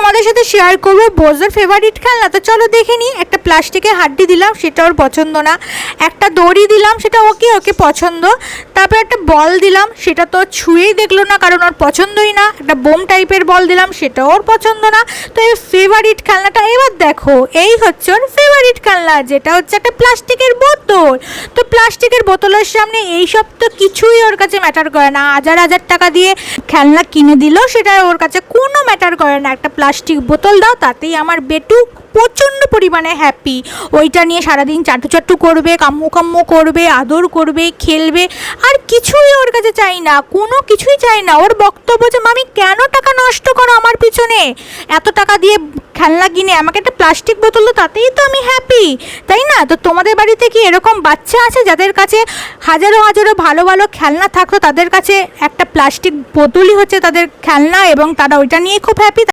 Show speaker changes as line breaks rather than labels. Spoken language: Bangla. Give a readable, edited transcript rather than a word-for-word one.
তোমাদের সাথে শেয়ার করবো বোজোর ফেভারিট খেলনা। তো চলো দেখে নিই। একটা প্লাস্টিকের হাড্ডি দিলাম, সেটা ওর পছন্দ না। একটা দড়ি দিলাম, সেটা ওকে পছন্দ। তারপর একটা বল দিলাম, সেটা তো ছুঁয়েই দেখলো না, কারণ ওর পছন্দই না। একটা বোম টাইপের বল দিলাম, সেটা ওর পছন্দ না। তো এই ফেভারিট খেলনাটা এবার দেখো, এই হচ্ছে ওর ফেভারিট খেলনা, যেটা হচ্ছে একটা প্লাস্টিকের বোতল। তো প্লাস্টিকের বোতলের সামনে এইসব তো কিছুই ওর কাছে ম্যাটার করে না। হাজার হাজার টাকা দিয়ে খেলনা কিনে দিলেও সেটা ওর কাছে কোনো ম্যাটার করে না। একটা প্লাস্টিক বোতল দাও, তাতেই আমার বেটু প্রচণ্ড পরিমাণে হ্যাপি। ওইটা নিয়ে সারাদিন চাটু চাটু করবে, কাম্মু কাম্মু করবে, আদর করবে, খেলবে। আর কিছুই ওর কাছে চাই না, কোনো কিছুই চাই না। ওর বক্তব্য যে মামি কেন টাকা নষ্ট করো আমার পিছনে, এত টাকা দিয়ে খেলনা কিনে আমাকে একটা প্লাস্টিক বোতল তো, তাতেই তো আমি হ্যাপি, তাই না? তো তোমাদের বাড়িতে কি এরকম বাচ্চা আছে যাদের কাছে হাজারো হাজারো ভালো ভালো খেলনা থাকতো, তাদের কাছে একটা প্লাস্টিক বোতলই হচ্ছে তাদের খেলনা, এবং তারা ওইটা নিয়ে খুব হ্যাপি?